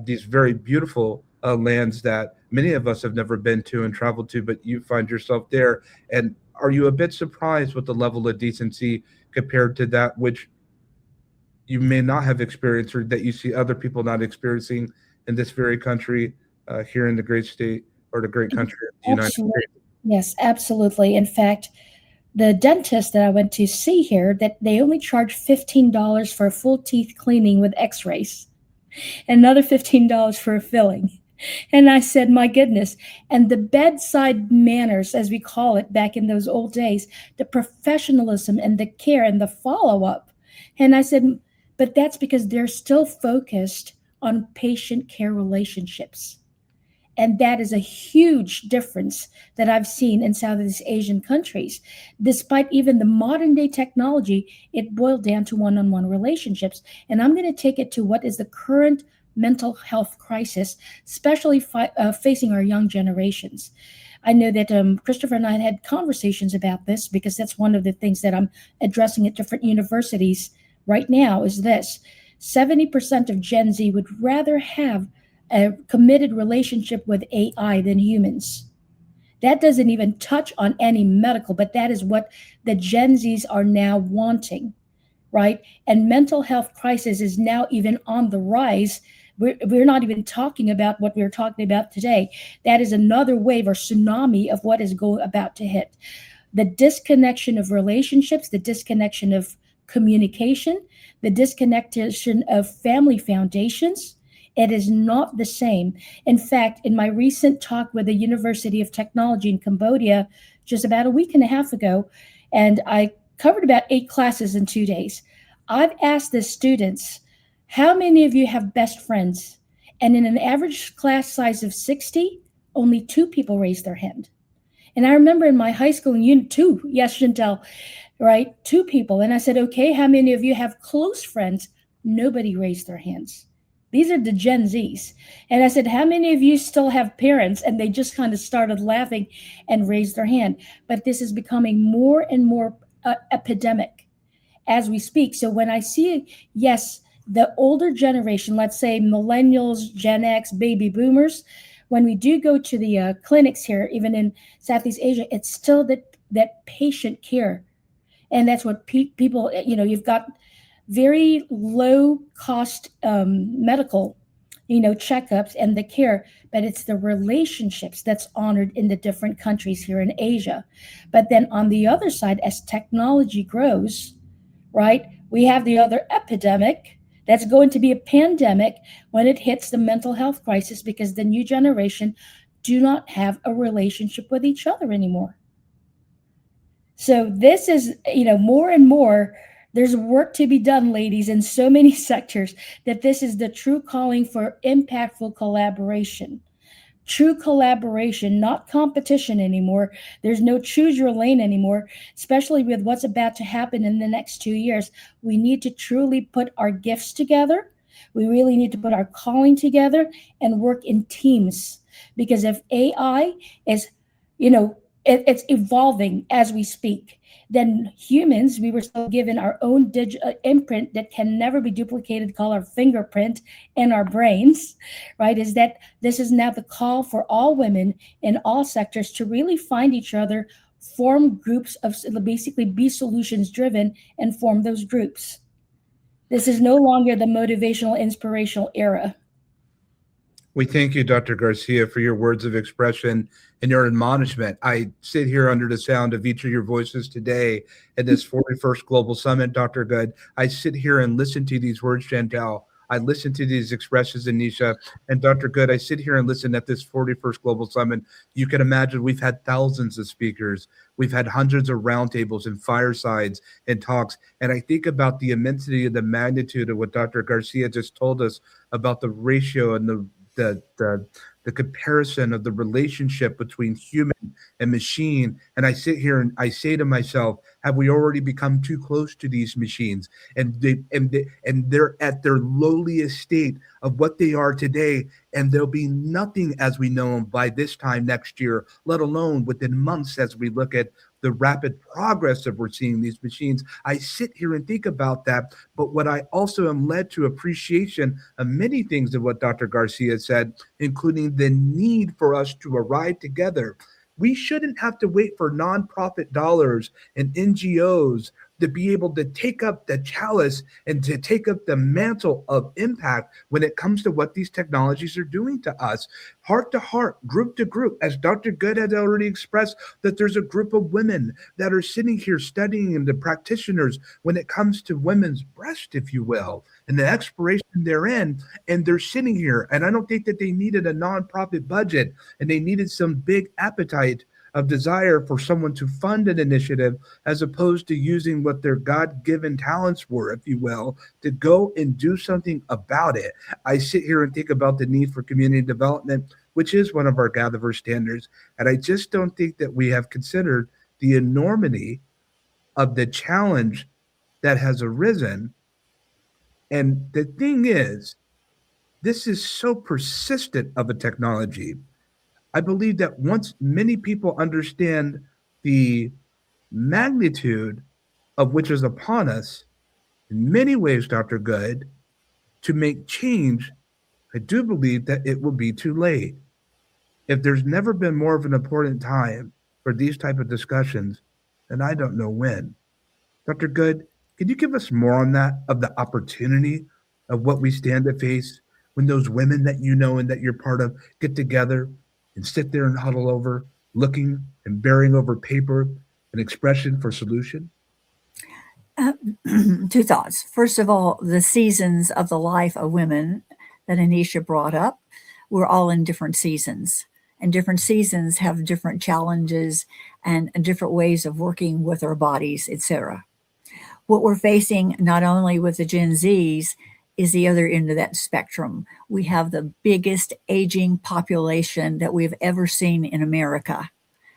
these very beautiful lands that many of us have never been to and traveled to, but you find yourself there? And are you a bit surprised with the level of decency compared to that which you may not have experienced or that you see other people not experiencing in this very country here in the great state or the great country of the United States? Yes, absolutely. In fact, the dentist that I went to see here, that they only charge $15 for a full teeth cleaning with x-rays, and another $15 for a filling. And I said, my goodness. And the bedside manners, as we call it back in those old days, the professionalism and the care and the follow-up. And I said, but that's because they're still focused on patient care relationships. And that is a huge difference that I've seen in Southeast Asian countries. Despite even the modern day technology, it boiled down to one-on-one relationships. And I'm going to take it to what is the current mental health crisis, especially facing our young generations. I know that Christopher and I had conversations about this because that's one of the things that I'm addressing at different universities right now is this. 70% of Gen Z would rather have a committed relationship with AI than humans. That doesn't even touch on any medical, but that is what the Gen Zs are now wanting, right? And mental health crisis is now even on the rise. We're not even talking about what we're talking about today. That is another wave or tsunami of what is about to hit. The disconnection of relationships, the disconnection of communication, the disconnection of family foundations. It is not the same. In fact, in my recent talk with the University of Technology in Cambodia, just about a week and a half ago, and I covered about 8 classes in 2 days, I've asked the students, how many of you have best friends? And in an average class size of 60, only 2 people raised their hand. And I remember in my high school in Unit 2, yes, Chantel, right, 2 people. And I said, okay, how many of you have close friends? Nobody raised their hands. These are the Gen Zs. And I said, how many of you still have parents? And they just kind of started laughing and raised their hand. But this is becoming more and more epidemic as we speak. So when I see, yes, the older generation, let's say millennials, Gen X, baby boomers, when we do go to the clinics here, even in Southeast Asia, it's still that patient care. And that's what people, you've got very low cost medical, checkups and the care, but it's the relationships that's honored in the different countries here in Asia. But then on the other side, as technology grows, right, we have the other epidemic, That's going to be a pandemic when it hits the mental health crisis, because the new generation do not have a relationship with each other anymore. So this is, more and more, there's work to be done, ladies, in so many sectors, that this is the true calling for impactful collaboration. True collaboration, not competition anymore. There's no choose your lane anymore, especially with what's about to happen in the next 2 years. We need to truly put our gifts together. We really need to put our calling together and work in teams. Because if AI is, it's evolving as we speak, then humans, we were still given our own digital imprint that can never be duplicated, called our fingerprint in our brains, right? Is that this is now the call for all women in all sectors to really find each other, form groups of, basically be solutions driven, and form those groups. This is no longer the motivational, inspirational era. We thank you, Dr. Garcia, for your words of expression and your admonishment. I sit here under the sound of each of your voices today at this 41st Global Summit, Dr. Good. I sit here and listen to these words, Chantel. I listen to these expressions, Anisha. And Dr. Good, I sit here and listen at this 41st Global Summit. You can imagine we've had thousands of speakers. We've had hundreds of roundtables and firesides and talks. And I think about the immensity and the magnitude of what Dr. Garcia just told us about the ratio and the comparison of the relationship between human and machine. And I sit here and I say to myself, have we already become too close to these machines? And they're at their lowliest state of what they are today, and there'll be nothing as we know them by this time next year, let alone within months as we look at the rapid progress that we're seeing these machines. I sit here and think about that, but what I also am led to appreciation of many things of what Dr. Garcia said, including the need for us to arrive together. We shouldn't have to wait for nonprofit dollars and NGOs to be able to take up the chalice and to take up the mantle of impact when it comes to what these technologies are doing to us. Heart to heart, group to group, as Dr. Good had already expressed, that there's a group of women that are sitting here studying, and the practitioners when it comes to women's breast, if you will, and the exploration therein, and they're sitting here. And I don't think that they needed a nonprofit budget, and they needed some big appetite of desire for someone to fund an initiative, as opposed to using what their God-given talents were, if you will, to go and do something about it. I sit here and think about the need for community development, which is one of our GatherVerse standards. And I just don't think that we have considered the enormity of the challenge that has arisen. And the thing is, this is so persistent of a technology. I believe that once many people understand the magnitude of which is upon us, in many ways, Dr. Good, to make change, I do believe that it will be too late. If there's never been more of an important time for these type of discussions, then I don't know when. Dr. Good, can you give us more on that, of the opportunity of what we stand to face when those women that you know and that you're part of get together and sit there and huddle over, looking and bearing over paper an expression for solution? Two thoughts. First of all, the seasons of the life of women that Anisha brought up, we're all in different seasons, and different seasons have different challenges and different ways of working with our bodies, etc. What we're facing, not only with the Gen Zs, is the other end of that spectrum. We have the biggest aging population that we've ever seen in America,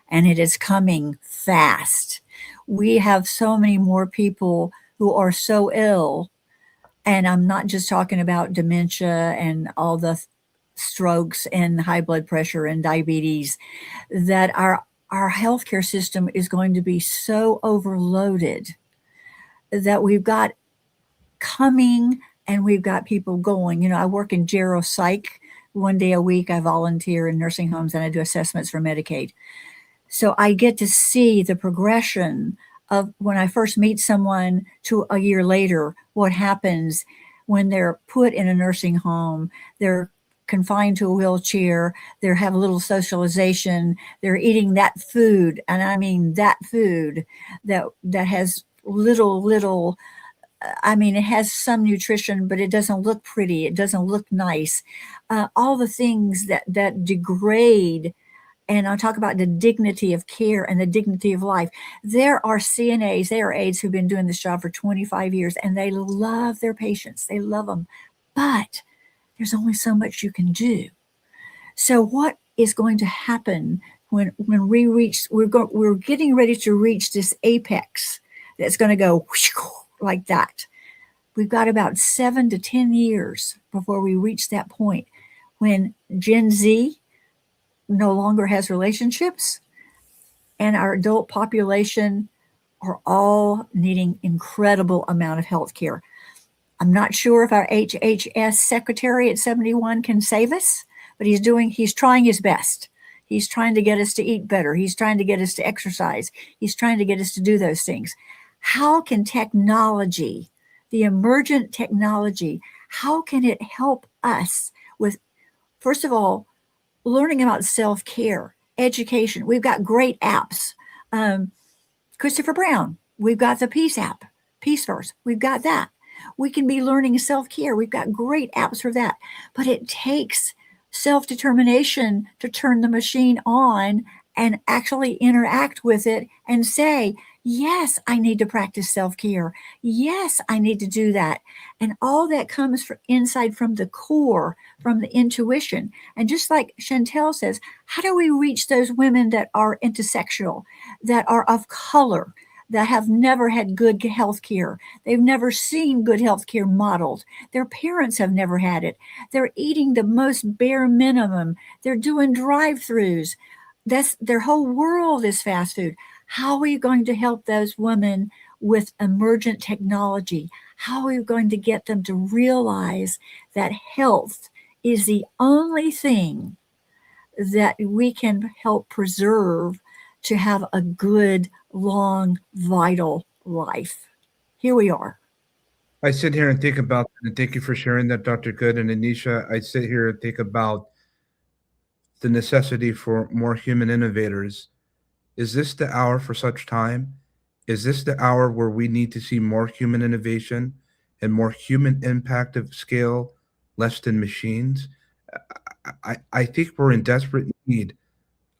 and it is coming fast. We have so many more people who are so ill, and I'm not just talking about dementia and all the strokes and high blood pressure and diabetes, that our healthcare system is going to be so overloaded that we've got coming and we've got people going. You know, I work in geropsych. One day a week, I volunteer in nursing homes and I do assessments for Medicaid. So I get to see the progression of when I first meet someone to a year later, what happens when they're put in a nursing home, they're confined to a wheelchair, they have a little socialization, they're eating that food, and I mean that food that has little I mean, it has some nutrition, but it doesn't look pretty. It doesn't look nice. All the things that degrade, and I'll talk about the dignity of care and the dignity of life. There are CNAs, there are aides who've been doing this job for 25 years, and they love their patients. They love them. But there's only so much you can do. So what is going to happen when we reach, we're getting ready to reach this apex that's going to go like that. We've got about 7 to 10 years before we reach that point when Gen Z no longer has relationships and our adult population are all needing incredible amount of health care. I'm not sure if our HHS secretary at 71 can save us, but he's trying his best. He's trying to get us to eat better. He's trying to get us to exercise. He's trying to get us to do those things. How can technology, the emergent technology, how can it help us with, first of all, learning about self-care, education? We've got great apps. Christopher Brown, we've got the Peace app, PeaceVerse, we've got that. We can be learning self-care. We've got great apps for that. But it takes self-determination to turn the machine on and actually interact with it and say, yes, I need to practice self-care. Yes, I need to do that. And all that comes from inside, from the core, from the intuition. And just like Chantel says, how do we reach those women that are intersectional, that are of color, that have never had good health care? They've never seen good health care modeled. Their parents have never had it. They're eating the most bare minimum. They're doing drive-throughs. Their whole world is fast food. How are you going to help those women with emergent technology? How are you going to get them to realize that health is the only thing that we can help preserve to have a good, long, vital life? Here we are. I sit here and think about, and thank you for sharing that, Dr. Good and Anisha. I sit here and think about the necessity for more human innovators. Is this the hour for such time? Is this the hour where we need to see more human innovation and more human impact of scale, less than machines? I think we're in desperate need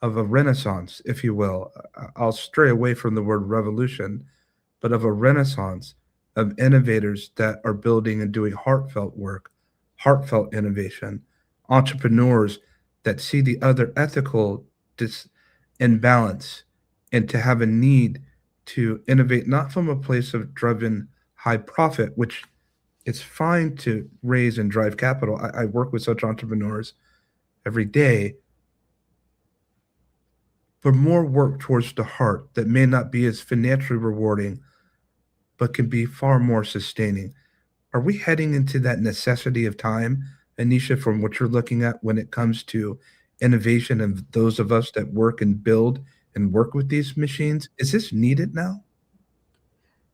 of a renaissance, if you will. I'll stray away from the word revolution, but of a renaissance of innovators that are building and doing heartfelt work, heartfelt innovation, entrepreneurs that see the other ethical imbalance and to have a need to innovate, not from a place of driven high profit, which it's fine to raise and drive capital. I work with such entrepreneurs every day, but more work towards the heart that may not be as financially rewarding, but can be far more sustaining. Are we heading into that necessity of time, Anisha, from what you're looking at when it comes to innovation and those of us that work and build and work with these machines? Is this needed now?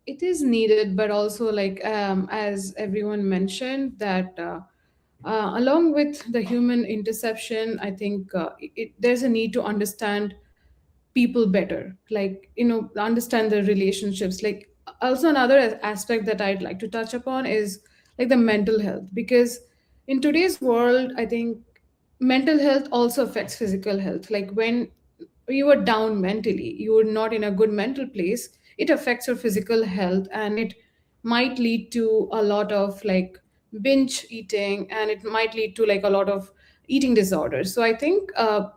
It is needed, but also like as everyone mentioned that along with the human interception, I think there's a need to understand people better, like understand the relationships. Like also another aspect that I'd like to touch upon is like the mental health, because in today's world I think mental health also affects physical health. Like when you are down mentally, you are not in a good mental place, it affects your physical health, and it might lead to a lot of like binge eating, and it might lead to like a lot of eating disorders. So I think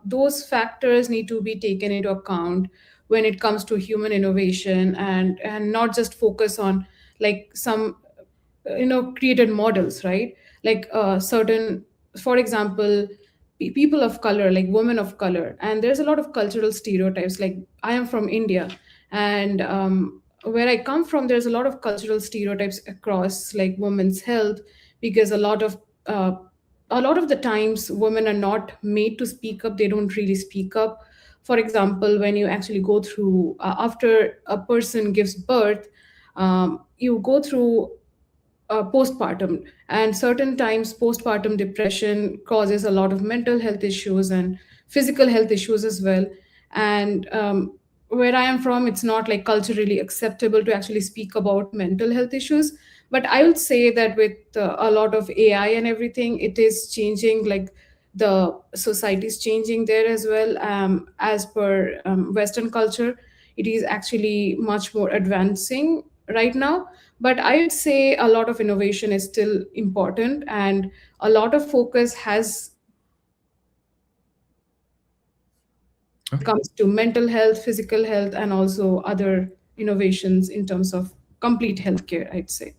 those factors need to be taken into account when it comes to human innovation, and not just focus on like some created models, right? Like certain, for example, people of color, like women of color, and there's a lot of cultural stereotypes. Like I am from India, and where I come from, there's a lot of cultural stereotypes across like women's health, because uh, a lot of the times women are not made to speak up. They don't really speak up. For example, when you actually go through after a person gives birth, you go through postpartum, and certain times postpartum depression causes a lot of mental health issues and physical health issues as well. And where I am from, it's not like culturally acceptable to actually speak about mental health issues, But I would say that with a lot of AI and everything, it is changing, like the society is changing there as well. As per Western culture, it is actually much more advancing right now. But I would say a lot of innovation is still important, and a lot of focus has comes to mental health, physical health, and also other innovations in terms of complete healthcare, I'd say.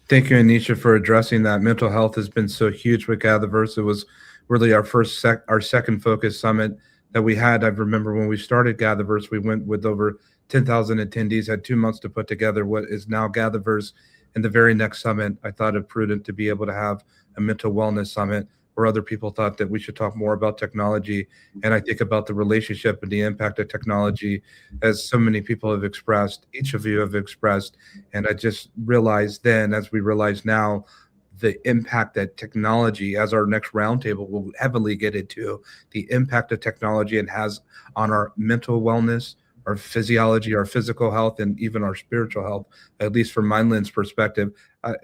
Thank you, Anisha, for addressing that. Mental health has been so huge with GatherVerse. It was really our second focus summit that we had. I remember when we started GatherVerse, we went with over 10,000 attendees, had 2 months to put together what is now GatherVerse. And the very next summit, I thought it prudent to be able to have a mental wellness summit where other people thought that we should talk more about technology. And I think about the relationship and the impact of technology, as so many people have expressed, each of you have expressed. And I just realized then, as we realize now, the impact that technology, as our next roundtable will heavily get into, the impact of technology it has on our mental wellness, our physiology, our physical health, and even our spiritual health, at least from Mindland's perspective.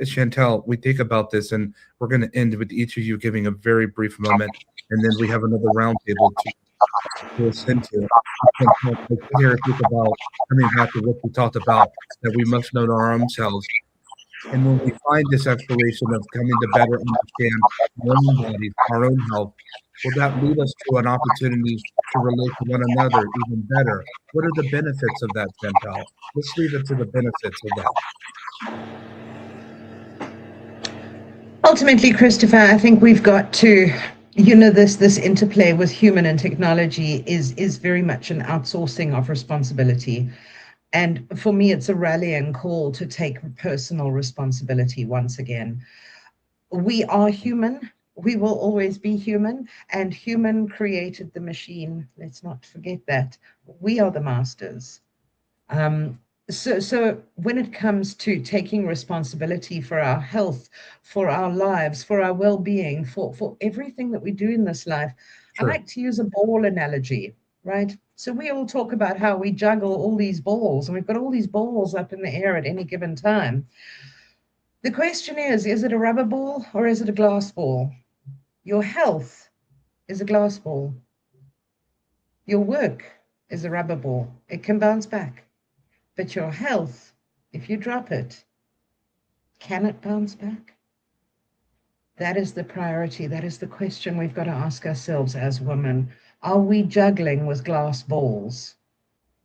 Chantel, we think about this, and we're going to end with each of you giving a very brief moment, and then we have another roundtable to ascend to. Chantel, I sit here and think about coming back to what we talked about, that we must know our own selves. And when we find this exploration of coming to better understand our own bodies, our own health, will that lead us to an opportunity to relate to one another even better? What are the benefits of that, Chantal? Let's leave it to the benefits of that. Ultimately, Christopher, I think we've got to, this interplay with human and technology is very much an outsourcing of responsibility. And for me, it's a rallying call to take personal responsibility once again. We are human. We will always be human, and human created the machine. Let's not forget that. We are the masters. So when it comes to taking responsibility for our health, for our lives, for our well-being, for everything that we do in this life, Sure. I like to use a ball analogy, right? So we all talk about how we juggle all these balls, and we've got all these balls up in the air at any given time. The question is it a rubber ball or is it a glass ball? Your health is a glass ball. Your work is a rubber ball. It can bounce back. But your health, if you drop it, can it bounce back? That is the priority. That is the question we've got to ask ourselves as women. Are we juggling with glass balls?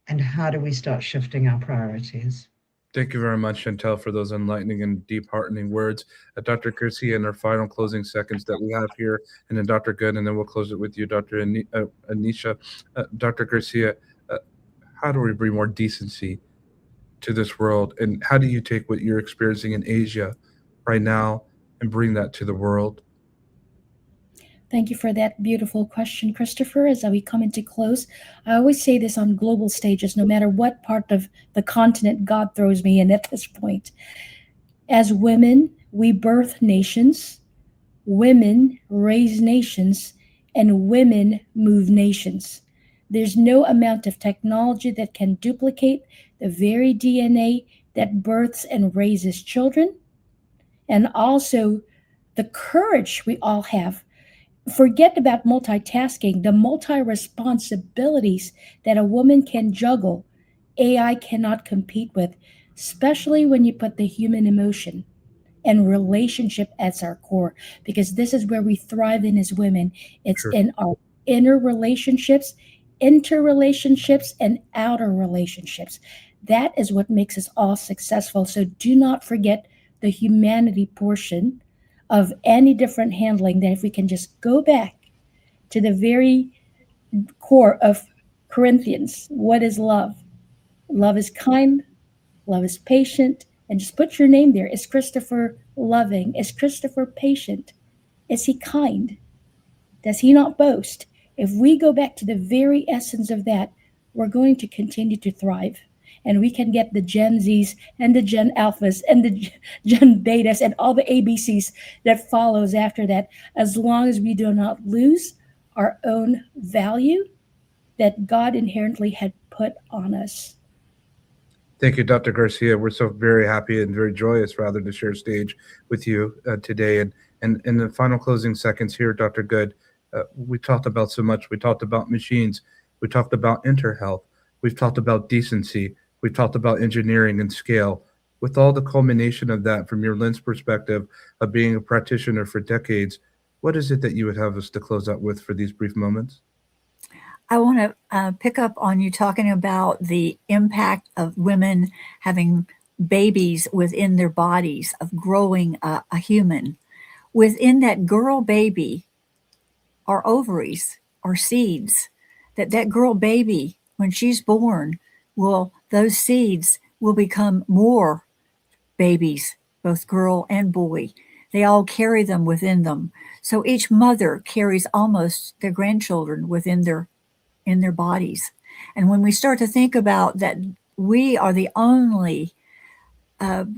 And how do we start shifting our priorities? Thank you very much, Chantel, for those enlightening and deep heartening words. Dr. Garcia, in our final closing seconds that we have here, and then Dr. Good, and then we'll close it with you, Dr. Anisha. Dr. Garcia, how do we bring more decency to this world? And how do you take what you're experiencing in Asia right now and bring that to the world? Thank you for that beautiful question, Christopher. As we come into close, I always say this on global stages, no matter what part of the continent God throws me in at this point. As women, we birth nations, women raise nations, and women move nations. There's no amount of technology that can duplicate the very DNA that births and raises children, and also the courage we all have. Forget about multitasking, the multi-responsibilities that a woman can juggle, AI cannot compete with, especially when you put the human emotion and relationship as our core, because this is where we thrive in as women. It's Sure. in our inner relationships, interrelationships, and outer relationships. That is what makes us all successful. So do not forget the humanity portion of any different handling, that if we can just go back to the very core of Corinthians, what is love? Love is kind, love is patient, and just put your name there. Is Christopher loving? Is Christopher patient? Is he kind? Does he not boast? If we go back to the very essence of that, we're going to continue to thrive. And we can get the Gen Zs and the Gen Alphas and the Gen Betas and all the ABCs that follows after that, as long as we do not lose our own value that God inherently had put on us. Thank you, Dr. Garcia. We're so very happy and very joyous, rather, to share stage with you today. And in the final closing seconds here, Dr. Good, we talked about so much. We talked about machines. We talked about interhealth. We've talked about decency. We've talked about engineering and scale. With all the culmination of that, from your lens perspective of being a practitioner for decades, what is it that you would have us to close out with for these brief moments? I want to pick up on you talking about the impact of women having babies within their bodies, of growing a human. Within that girl baby are ovaries, are seeds. That girl baby, when she's born, those seeds will become more babies, both girl and boy. They all carry them within them. So each mother carries almost their grandchildren within in their bodies. And when we start to think about that, we are the only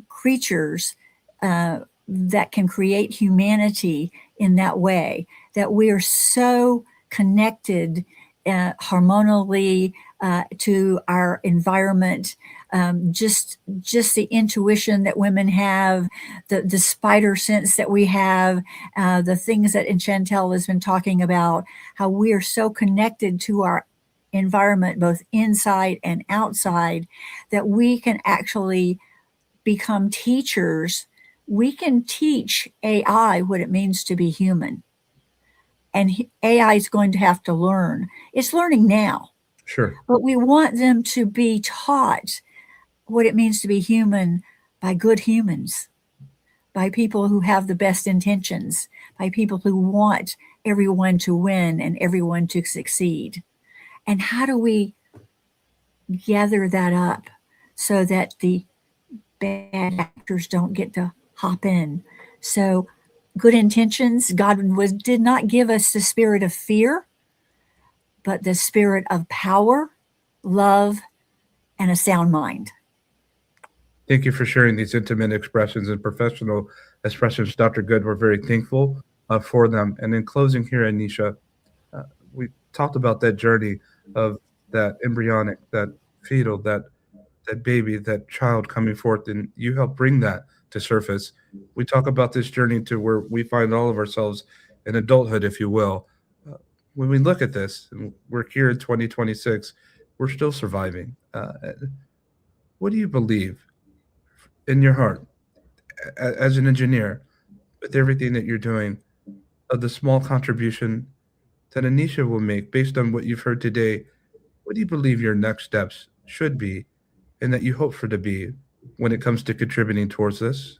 creatures that can create humanity in that way, that we are so connected hormonally to our environment. Just the intuition that women have, the spider sense that we have, the things that Chantel has been talking about, how we are so connected to our environment, both inside and outside, that we can actually become teachers. We can teach AI what it means to be human. And AI is going to have to learn. It's learning now. Sure. But we want them to be taught what it means to be human by good humans, by people who have the best intentions, by people who want everyone to win and everyone to succeed. And how do we gather that up so that the bad actors don't get to hop in? So good intentions. God did not give us the spirit of fear, but the spirit of power, love, and a sound mind. Thank you for sharing these intimate expressions and professional expressions, Dr. Good. We're very thankful for them. And in closing here, Anisha, we talked about that journey of that embryonic, that fetal, that baby, that child coming forth, and you help bring that to surface. We talk about this journey to where we find all of ourselves in adulthood, if you will. When we look at this, and we're here in 2026, we're still surviving. What do you believe in your heart as an engineer, with everything that you're doing, of the small contribution that Anisha will make based on what you've heard today? What do you believe your next steps should be and that you hope for to be when it comes to contributing towards this?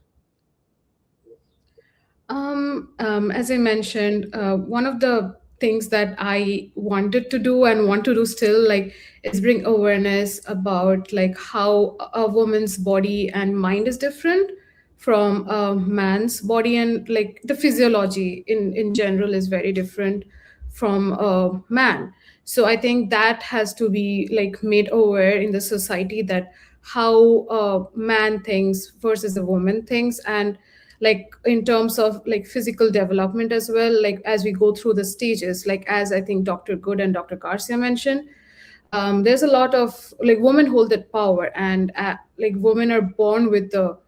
As I mentioned, one of the things that I wanted to do and want to do still, like, is bring awareness about like how a woman's body and mind is different from a man's body, and like the physiology in general is very different from a man. So I think that has to be like made aware in the society, that how a man thinks versus a woman thinks, and like in terms of like physical development as well, like as we go through the stages, like as I think Dr. Good and Dr. Garcia mentioned, there's a lot of like women hold that power, and like women are born with the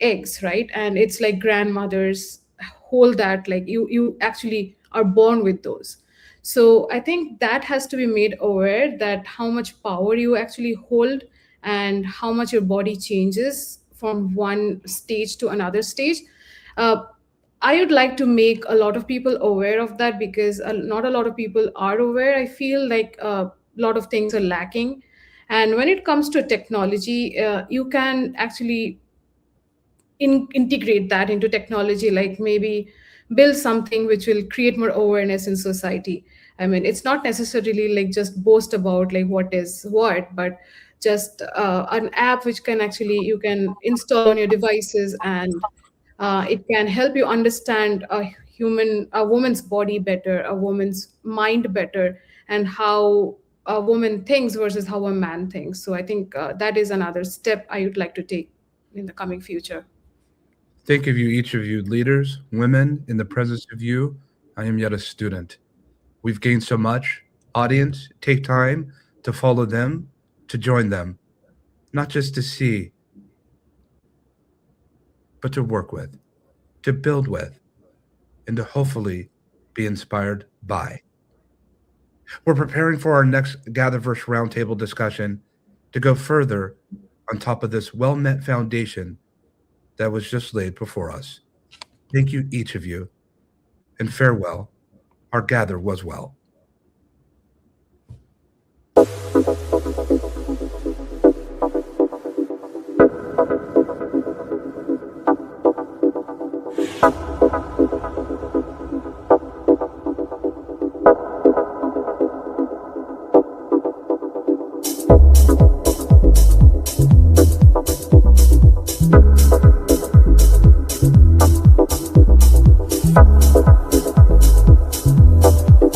eggs, right? And it's like grandmothers hold that, like you actually are born with those. So I think that has to be made aware, that how much power you actually hold and how much your body changes from one stage to another stage. uh, I would like to make a lot of people aware of that, because not a lot of people are aware. I feel like a lot of things are lacking. And when it comes to technology, you can actually integrate that into technology, like maybe build something which will create more awareness in society. I mean, it's not necessarily like just boast about like what is what, but just an app which can actually you can install on your devices, and it can help you understand a woman's body better, a woman's mind better, and how a woman thinks versus how a man thinks. So I think that is another step I would like to take in the coming future. Think of you, each of you, leaders, women, in the presence of you, I am yet a student. We've gained so much. Audience, take time to follow them, to join them. not just to see, but to work with, to build with, and to hopefully be inspired by. We're preparing for our next GatherVerse Roundtable discussion to go further on top of this well-met foundation that was just laid before us. Thank you, each of you, and farewell. Our gather was well.